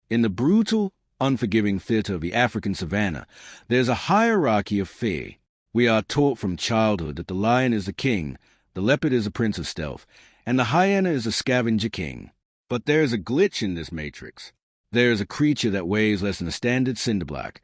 In the brutal, unforgiving theater of the African savannah, there's a hierarchy of fear. We are taught from childhood that the lion is the king, the leopard is a prince of stealth, and the hyena is a scavenger king. But there is a glitch in this matrix. There is a creature that weighs less than a standard cinderblock,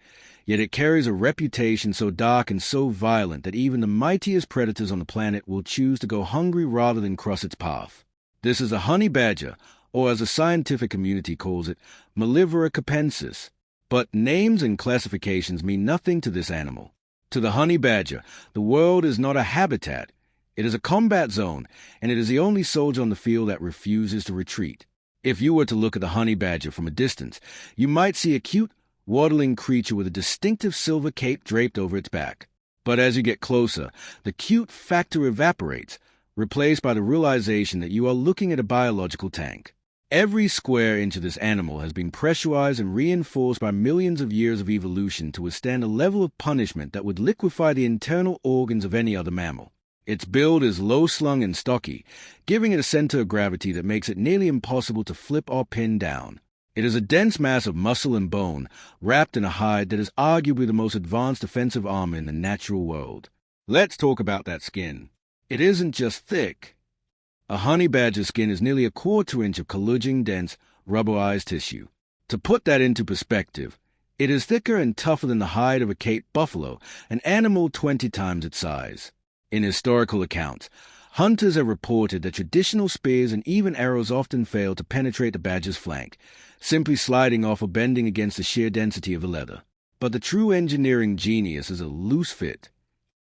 yet it carries a reputation so dark and so violent that even the mightiest predators on the planet will choose to go hungry rather than cross its path. This is a honey badger, or as the scientific community calls it, Mellivora capensis. But names and classifications mean nothing to this animal. To the honey badger, the world is not a habitat. It is a combat zone, and it is the only soldier on the field that refuses to retreat. If you were to look at the honey badger from a distance, you might see a cute, waddling creature with a distinctive silver cape draped over its back. But as you get closer, the cute factor evaporates, replaced by the realization that you are looking at a biological tank. Every square inch of this animal has been pressurized and reinforced by millions of years of evolution to withstand a level of punishment that would liquefy the internal organs of any other mammal. Its build is low-slung and stocky, giving it a center of gravity that makes it nearly impossible to flip or pin down. It is a dense mass of muscle and bone, wrapped in a hide that is arguably the most advanced defensive armor in the natural world. Let's talk about that skin. It isn't just thick. A honey badger's skin is nearly a quarter inch of collaging, dense, rubberized tissue. To put that into perspective, it is thicker and tougher than the hide of a Cape buffalo, an animal 20 times its size. In historical accounts, hunters have reported that traditional spears and even arrows often fail to penetrate the badger's flank, simply sliding off or bending against the sheer density of the leather. But the true engineering genius is a loose fit.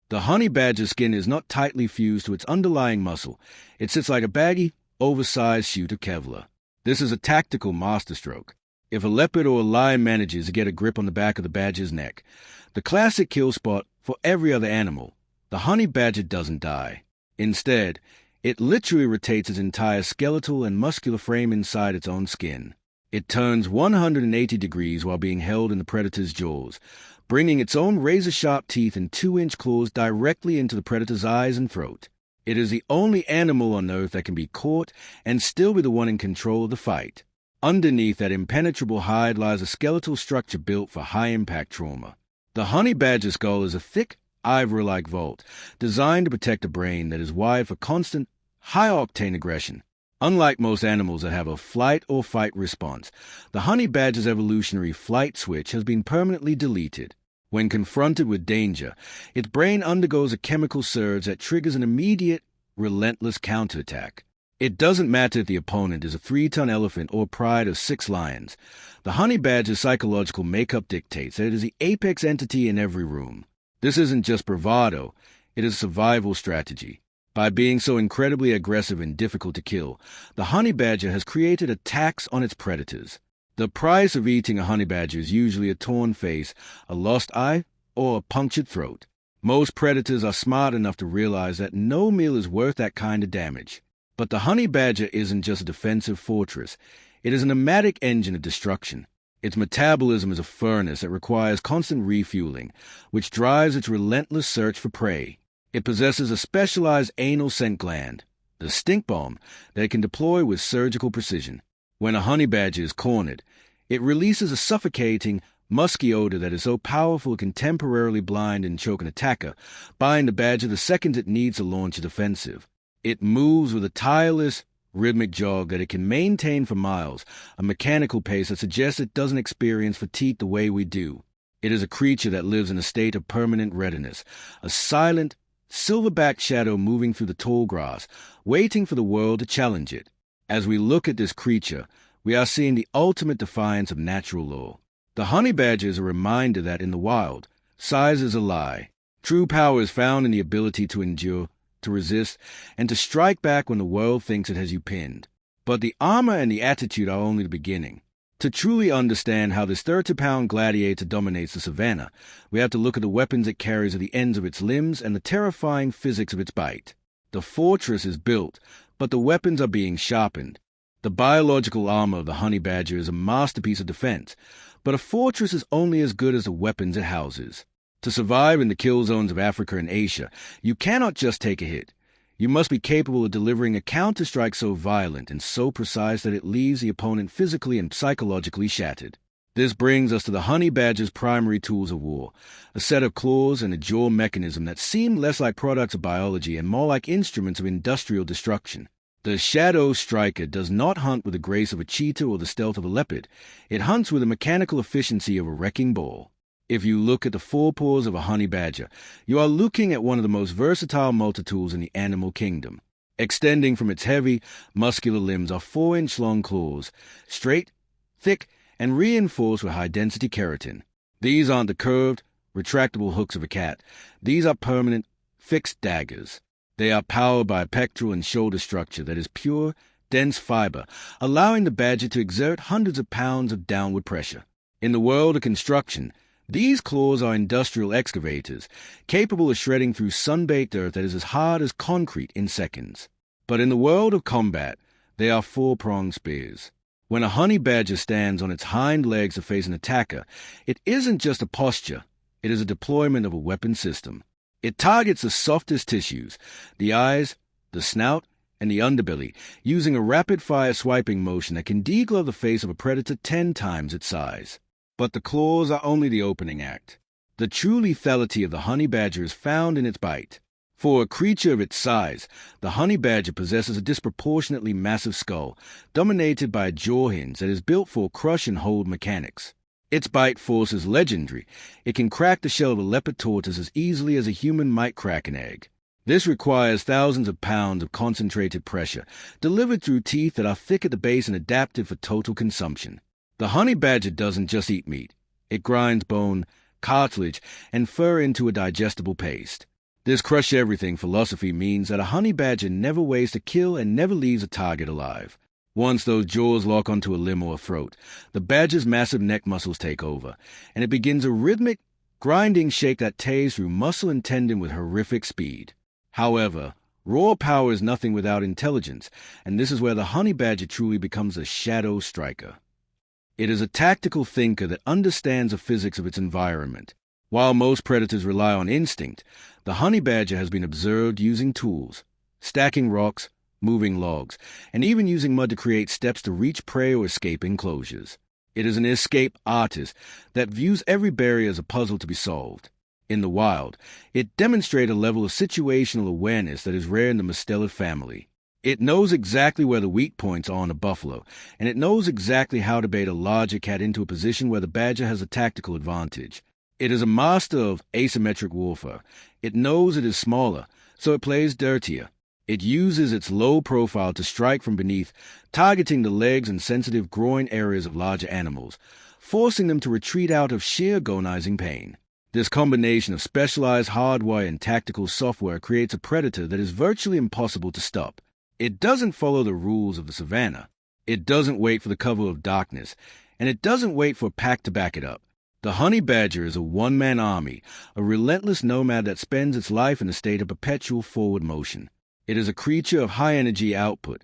The honey badger's skin is not tightly fused to its underlying muscle. It sits like a baggy, oversized sheet of Kevlar. This is a tactical masterstroke. If a leopard or a lion manages to get a grip on the back of the badger's neck, the classic kill spot for every other animal, the honey badger doesn't die. Instead, it literally rotates its entire skeletal and muscular frame inside its own skin. It turns 180 degrees while being held in the predator's jaws, bringing its own razor-sharp teeth and 2-inch claws directly into the predator's eyes and throat. It is the only animal on Earth that can be caught and still be the one in control of the fight. Underneath that impenetrable hide lies a skeletal structure built for high-impact trauma. The honey badger skull is a thick, ivory-like vault, designed to protect a brain that is wired for constant, high-octane aggression. Unlike most animals that have a flight-or-fight response, the honey badger's evolutionary flight switch has been permanently deleted. When confronted with danger, its brain undergoes a chemical surge that triggers an immediate, relentless counterattack. It doesn't matter if the opponent is a 3-ton elephant or a pride of 6 lions. The honey badger's psychological makeup dictates that it is the apex entity in every room. This isn't just bravado, it is a survival strategy. By being so incredibly aggressive and difficult to kill, the honey badger has created a tax on its predators. The price of eating a honey badger is usually a torn face, a lost eye, or a punctured throat. Most predators are smart enough to realize that no meal is worth that kind of damage. But the honey badger isn't just a defensive fortress, it is an nomadic engine of destruction. Its metabolism is a furnace that requires constant refueling, which drives its relentless search for prey. It possesses a specialized anal scent gland, the stink bomb, that it can deploy with surgical precision. When a honey badger is cornered, it releases a suffocating, musky odor that is so powerful it can temporarily blind and choke an attacker, buying the badger the second it needs to launch a defensive. It moves with a tireless, rhythmic jog that it can maintain for miles, a mechanical pace that suggests it doesn't experience fatigue the way we do. It is a creature that lives in a state of permanent readiness, a silent, silverback shadow moving through the tall grass, waiting for the world to challenge it. As we look at this creature, we are seeing the ultimate defiance of natural law. The honey badger is a reminder that in the wild, size is a lie. True power is found in the ability to endure, to resist, and to strike back when the world thinks it has you pinned. But the armor and the attitude are only the beginning. To truly understand how this 30-pound gladiator dominates the savannah, we have to look at the weapons it carries at the ends of its limbs and the terrifying physics of its bite. The fortress is built, but the weapons are being sharpened. The biological armor of the honey badger is a masterpiece of defense, but a fortress is only as good as the weapons it houses. To survive in the kill zones of Africa and Asia, you cannot just take a hit. You must be capable of delivering a counterstrike so violent and so precise that it leaves the opponent physically and psychologically shattered. This brings us to the honey badger's primary tools of war, a set of claws and a jaw mechanism that seem less like products of biology and more like instruments of industrial destruction. The shadow striker does not hunt with the grace of a cheetah or the stealth of a leopard. It hunts with the mechanical efficiency of a wrecking ball. If you look at the forepaws of a honey badger, you are looking at one of the most versatile multitools in the animal kingdom. Extending from its heavy, muscular limbs are 4-inch-long claws, straight, thick, and reinforced with high-density keratin. These aren't the curved, retractable hooks of a cat. These are permanent, fixed daggers. They are powered by a pectoral and shoulder structure that is pure, dense fiber, allowing the badger to exert hundreds of pounds of downward pressure. In the world of construction, these claws are industrial excavators, capable of shredding through sun-baked earth that is as hard as concrete in seconds. But in the world of combat, they are 4-pronged spears. When a honey badger stands on its hind legs to face an attacker, it isn't just a posture, it is a deployment of a weapon system. It targets the softest tissues, the eyes, the snout, and the underbelly, using a rapid-fire swiping motion that can deglove the face of a predator 10 times its size. But the claws are only the opening act. The true lethality of the honey badger is found in its bite. For a creature of its size, the honey badger possesses a disproportionately massive skull, dominated by a jaw hinge that is built for crush-and-hold mechanics. Its bite force is legendary. It can crack the shell of a leopard tortoise as easily as a human might crack an egg. This requires thousands of pounds of concentrated pressure, delivered through teeth that are thick at the base and adapted for total consumption. The honey badger doesn't just eat meat. It grinds bone, cartilage, and fur into a digestible paste. This crush-everything philosophy means that a honey badger never wastes a kill and never leaves a target alive. Once those jaws lock onto a limb or a throat, the badger's massive neck muscles take over, and it begins a rhythmic, grinding shake that tears through muscle and tendon with horrific speed. However, raw power is nothing without intelligence, and this is where the honey badger truly becomes a shadow striker. It is a tactical thinker that understands the physics of its environment. While most predators rely on instinct, the honey badger has been observed using tools, stacking rocks, moving logs, and even using mud to create steps to reach prey or escape enclosures. It is an escape artist that views every barrier as a puzzle to be solved. In the wild, it demonstrates a level of situational awareness that is rare in the mustelid family. It knows exactly where the weak points are on a buffalo, and it knows exactly how to bait a larger cat into a position where the badger has a tactical advantage. It is a master of asymmetric warfare. It knows it is smaller, so it plays dirtier. It uses its low profile to strike from beneath, targeting the legs and sensitive groin areas of larger animals, forcing them to retreat out of sheer agonizing pain. This combination of specialized hardware and tactical software creates a predator that is virtually impossible to stop. It doesn't follow the rules of the savannah. It doesn't wait for the cover of darkness, and it doesn't wait for a pack to back it up. The honey badger is a one-man army, a relentless nomad that spends its life in a state of perpetual forward motion. It is a creature of high energy output,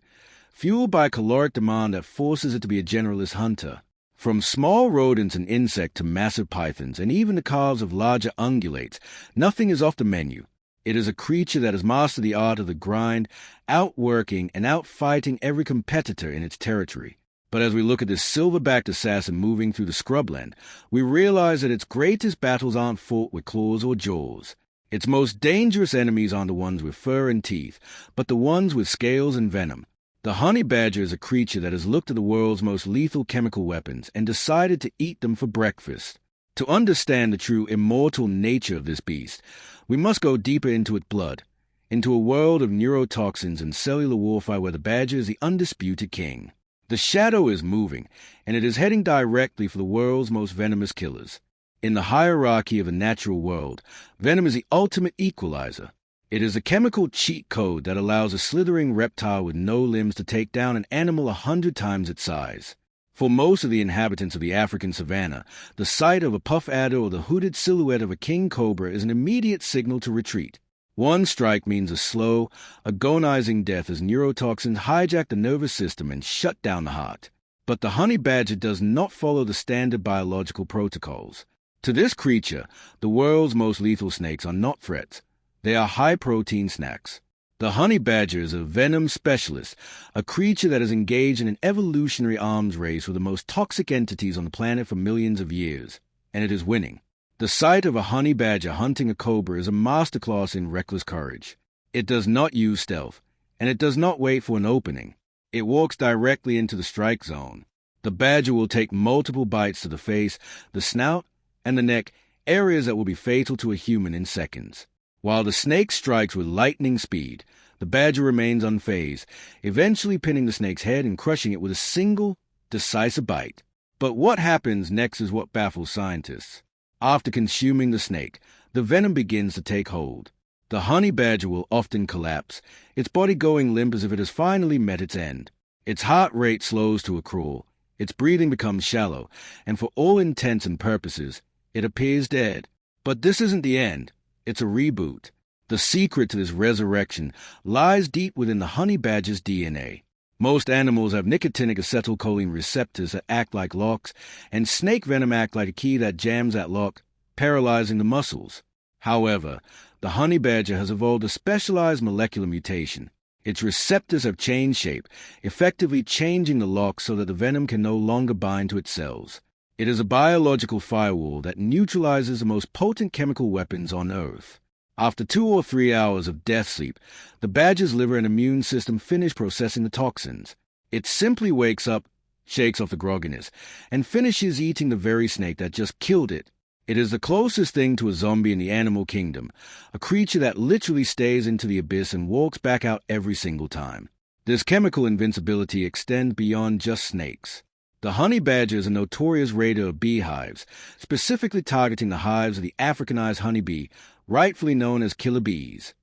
fueled by caloric demand that forces it to be a generalist hunter. From small rodents and insects to massive pythons, and even the calves of larger ungulates, nothing is off the menu. It is a creature that has mastered the art of the grind, outworking and outfighting every competitor in its territory. But as we look at this silver-backed assassin moving through the scrubland, we realize that its greatest battles aren't fought with claws or jaws. Its most dangerous enemies aren't the ones with fur and teeth, but the ones with scales and venom. The honey badger is a creature that has looked at the world's most lethal chemical weapons and decided to eat them for breakfast. To understand the true immortal nature of this beast, we must go deeper into its blood, into a world of neurotoxins and cellular warfare where the badger is the undisputed king. The shadow is moving, and it is heading directly for the world's most venomous killers. In the hierarchy of the natural world, venom is the ultimate equalizer. It is a chemical cheat code that allows a slithering reptile with no limbs to take down an animal 100 times its size. For most of the inhabitants of the African savannah, the sight of a puff adder or the hooded silhouette of a king cobra is an immediate signal to retreat. One strike means a slow, agonizing death as neurotoxins hijack the nervous system and shut down the heart. But the honey badger does not follow the standard biological protocols. To this creature, the world's most lethal snakes are not threats. They are high-protein snacks. The honey badger is a venom specialist, a creature that has engaged in an evolutionary arms race with the most toxic entities on the planet for millions of years, and it is winning. The sight of a honey badger hunting a cobra is a masterclass in reckless courage. It does not use stealth, and it does not wait for an opening. It walks directly into the strike zone. The badger will take multiple bites to the face, the snout, and the neck, areas that will be fatal to a human in seconds. While the snake strikes with lightning speed, the badger remains unfazed, eventually pinning the snake's head and crushing it with a single, decisive bite. But what happens next is what baffles scientists. After consuming the snake, the venom begins to take hold. The honey badger will often collapse, its body going limp as if it has finally met its end. Its heart rate slows to a crawl, its breathing becomes shallow, and for all intents and purposes, it appears dead. But this isn't the end. It's a reboot. The secret to this resurrection lies deep within the honey badger's DNA. Most animals have nicotinic acetylcholine receptors that act like locks, and snake venom acts like a key that jams that lock, paralyzing the muscles. However, the honey badger has evolved a specialized molecular mutation. Its receptors have changed shape, effectively changing the lock so that the venom can no longer bind to its cells. It is a biological firewall that neutralizes the most potent chemical weapons on Earth. After 2 or 3 hours of death sleep, the badger's liver and immune system finish processing the toxins. It simply wakes up, shakes off the grogginess, and finishes eating the very snake that just killed it. It is the closest thing to a zombie in the animal kingdom, a creature that literally stays into the abyss and walks back out every single time. This chemical invincibility extends beyond just snakes. The honey badger is a notorious raider of beehives, specifically targeting the hives of the Africanized honeybee, rightfully known as killer bees.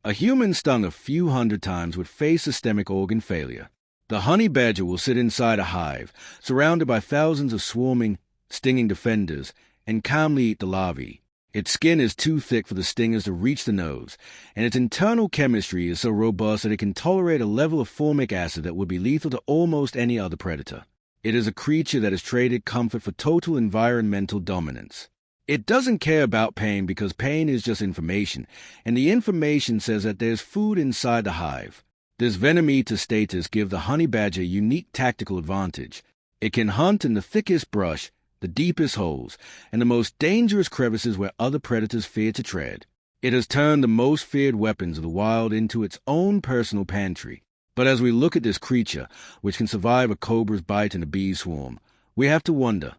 A human stung a few hundred times would face systemic organ failure. The honey badger will sit inside a hive, surrounded by thousands of swarming, stinging defenders, and calmly eat the larvae. Its skin is too thick for the stingers to reach the nose, and its internal chemistry is so robust that it can tolerate a level of formic acid that would be lethal to almost any other predator. It is a creature that has traded comfort for total environmental dominance. It doesn't care about pain because pain is just information, and the information says that there's food inside the hive. This venom eater status gives the honey badger a unique tactical advantage. It can hunt in the thickest brush, the deepest holes, and the most dangerous crevices where other predators fear to tread. It has turned the most feared weapons of the wild into its own personal pantry. But as we look at this creature, which can survive a cobra's bite and a bee swarm, we have to wonder,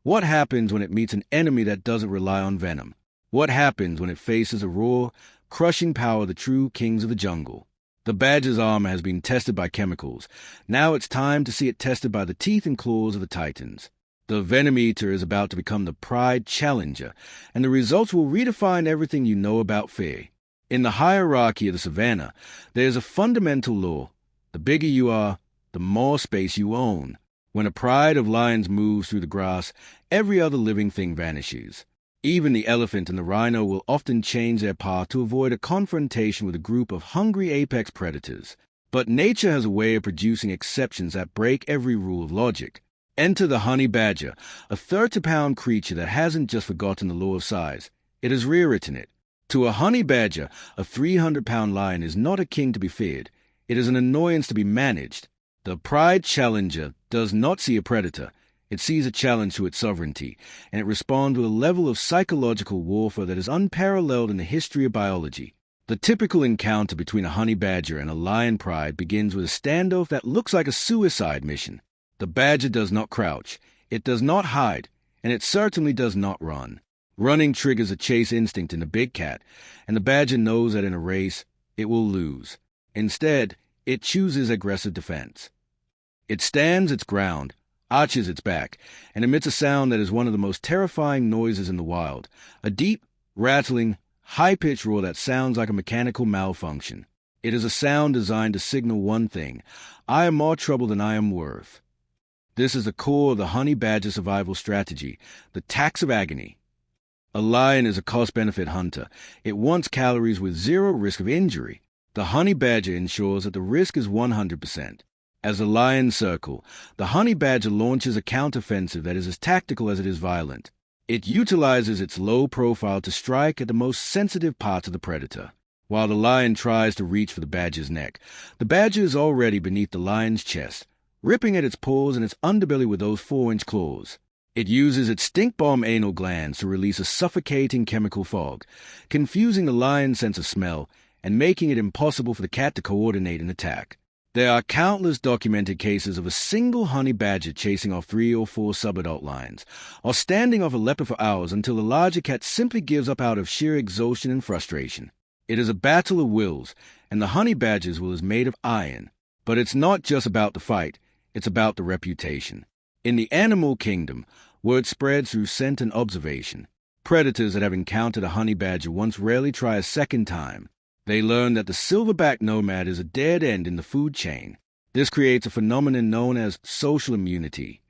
what happens when it meets an enemy that doesn't rely on venom? What happens when it faces a raw, crushing power of the true kings of the jungle? The badger's armor has been tested by chemicals. Now it's time to see it tested by the teeth and claws of the titans. The venom eater is about to become the pride challenger, and the results will redefine everything you know about fear. In the hierarchy of the savannah, there is a fundamental law. The bigger you are, the more space you own. When a pride of lions moves through the grass, every other living thing vanishes. Even the elephant and the rhino will often change their path to avoid a confrontation with a group of hungry apex predators. But nature has a way of producing exceptions that break every rule of logic. Enter the honey badger, a 30-pound creature that hasn't just forgotten the law of size. It has rewritten it. To a honey badger, a 300-pound lion is not a king to be feared. It is an annoyance to be managed. The pride challenger does not see a predator. It sees a challenge to its sovereignty, and it responds with a level of psychological warfare that is unparalleled in the history of biology. The typical encounter between a honey badger and a lion pride begins with a standoff that looks like a suicide mission. The badger does not crouch, it does not hide, and it certainly does not run. Running triggers a chase instinct in the big cat, and the badger knows that in a race, it will lose. Instead, it chooses aggressive defense. It stands its ground, arches its back, and emits a sound that is one of the most terrifying noises in the wild, a deep, rattling, high-pitched roar that sounds like a mechanical malfunction. It is a sound designed to signal one thing: I am more trouble than I am worth. This is the core of the honey badger survival strategy, the tax of agony. A lion is a cost-benefit hunter. It wants calories with zero risk of injury. The honey badger ensures that the risk is 100%. As the lions circle, the honey badger launches a counteroffensive that is as tactical as it is violent. It utilizes its low profile to strike at the most sensitive parts of the predator. While the lion tries to reach for the badger's neck, the badger is already beneath the lion's chest, ripping at its paws and its underbelly with those 4-inch claws. It uses its stink bomb anal glands to release a suffocating chemical fog, confusing the lion's sense of smell and making it impossible for the cat to coordinate an attack. There are countless documented cases of a single honey badger chasing off 3 or 4 subadult lions, or standing off a leopard for hours until the larger cat simply gives up out of sheer exhaustion and frustration. It is a battle of wills, and the honey badger's will is made of iron. But it's not just about the fight, it's about the reputation. In the animal kingdom, word spreads through scent and observation. Predators that have encountered a honey badger once rarely try a second time. They learn that the silverback nomad is a dead end in the food chain. This creates a phenomenon known as social immunity.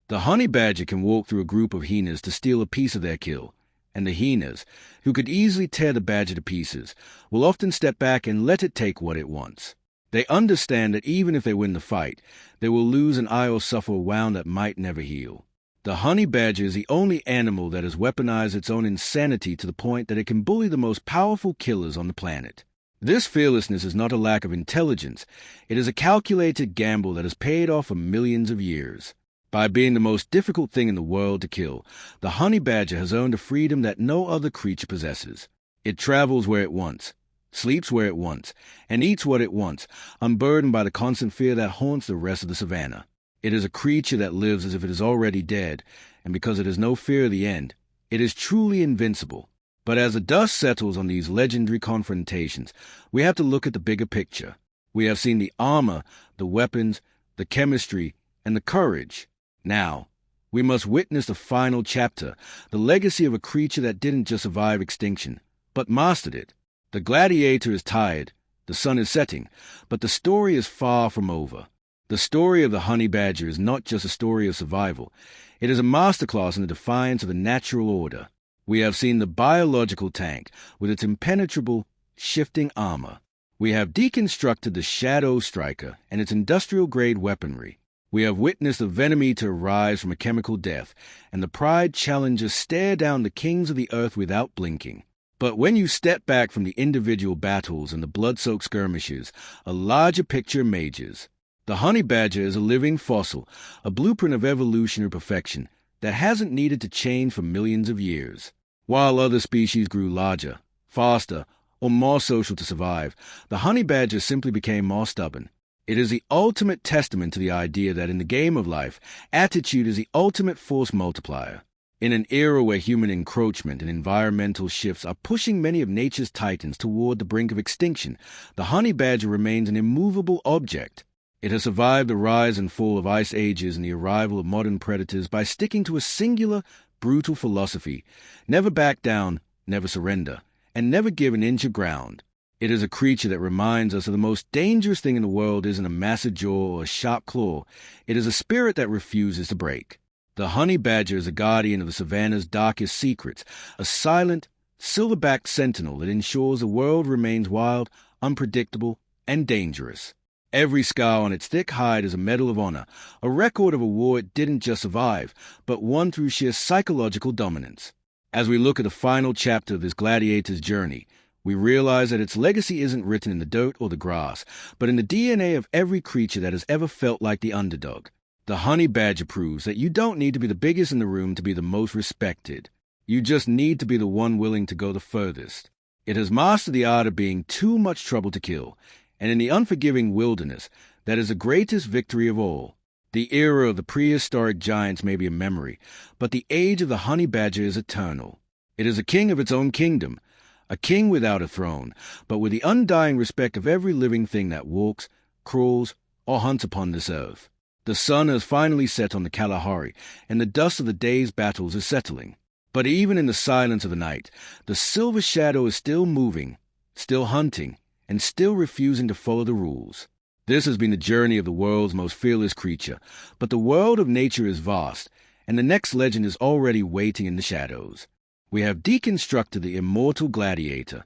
The honey badger can walk through a group of hyenas to steal a piece of their kill, and the hyenas, who could easily tear the badger to pieces, will often step back and let it take what it wants. They understand that even if they win the fight, they will lose an eye or suffer a wound that might never heal. The honey badger is the only animal that has weaponized its own insanity to the point that it can bully the most powerful killers on the planet. This fearlessness is not a lack of intelligence. It is a calculated gamble that has paid off for millions of years. By being the most difficult thing in the world to kill, the honey badger has earned a freedom that no other creature possesses. It travels where it wants, sleeps where it wants, and eats what it wants, unburdened by the constant fear that haunts the rest of the savannah. It is a creature that lives as if it is already dead, and because it has no fear of the end, it is truly invincible. But as the dust settles on these legendary confrontations, we have to look at the bigger picture. We have seen the armor, the weapons, the chemistry, and the courage. Now, we must witness the final chapter, the legacy of a creature that didn't just survive extinction, but mastered it. The gladiator is tired, the sun is setting, but the story is far from over. The story of the honey badger is not just a story of survival. It is a masterclass in the defiance of the natural order. We have seen the biological tank with its impenetrable, shifting armor. We have deconstructed the shadow striker and its industrial-grade weaponry. We have witnessed the venom eater rise from a chemical death, and the pride challenger stare down the kings of the earth without blinking. But when you step back from the individual battles and the blood-soaked skirmishes, a larger picture emerges. The honey badger is a living fossil, a blueprint of evolutionary perfection that hasn't needed to change for millions of years. While other species grew larger, faster, or more social to survive, the honey badger simply became more stubborn. It is the ultimate testament to the idea that in the game of life, attitude is the ultimate force multiplier. In an era where human encroachment and environmental shifts are pushing many of nature's titans toward the brink of extinction, the honey badger remains an immovable object. It has survived the rise and fall of ice ages and the arrival of modern predators by sticking to a singular, brutal philosophy: never back down, never surrender, and never give an inch of ground. It is a creature that reminds us that the most dangerous thing in the world isn't a massive jaw or a sharp claw. It is a spirit that refuses to break. The honey badger is a guardian of the savannah's darkest secrets, a silent, silverback sentinel that ensures the world remains wild, unpredictable, and dangerous. Every scar on its thick hide is a medal of honor, a record of a war it didn't just survive, but won through sheer psychological dominance. As we look at the final chapter of this gladiator's journey, we realize that its legacy isn't written in the dirt or the grass, but in the DNA of every creature that has ever felt like the underdog. The honey badger proves that you don't need to be the biggest in the room to be the most respected. You just need to be the one willing to go the furthest. It has mastered the art of being too much trouble to kill, and in the unforgiving wilderness, that is the greatest victory of all. The era of the prehistoric giants may be a memory, but the age of the honey badger is eternal. It is a king of its own kingdom, a king without a throne, but with the undying respect of every living thing that walks, crawls, or hunts upon this earth. The sun has finally set on the Kalahari, and the dust of the day's battles is settling. But even in the silence of the night, the silver shadow is still moving, still hunting, and still refusing to follow the rules. This has been the journey of the world's most fearless creature, but the world of nature is vast, and the next legend is already waiting in the shadows. We have deconstructed the immortal gladiator,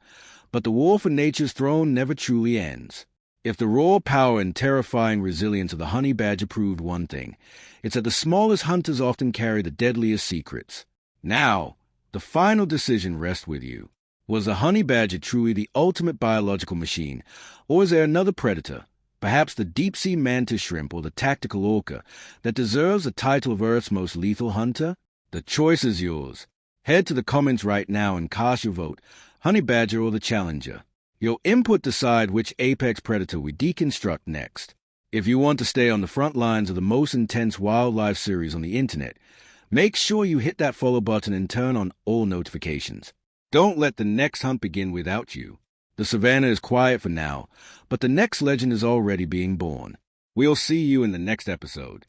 but the war for nature's throne never truly ends. If the raw power and terrifying resilience of the honey badger proved one thing, it's that the smallest hunters often carry the deadliest secrets. Now, the final decision rests with you. Was the honey badger truly the ultimate biological machine, or is there another predator, perhaps the deep-sea mantis shrimp or the tactical orca, that deserves the title of Earth's most lethal hunter? The choice is yours. Head to the comments right now and cast your vote, honey badger or the challenger. Your input decide which apex predator we deconstruct next. If you want to stay on the front lines of the most intense wildlife series on the internet, make sure you hit that follow button and turn on all notifications. Don't let the next hunt begin without you. The savannah is quiet for now, but the next legend is already being born. We'll see you in the next episode.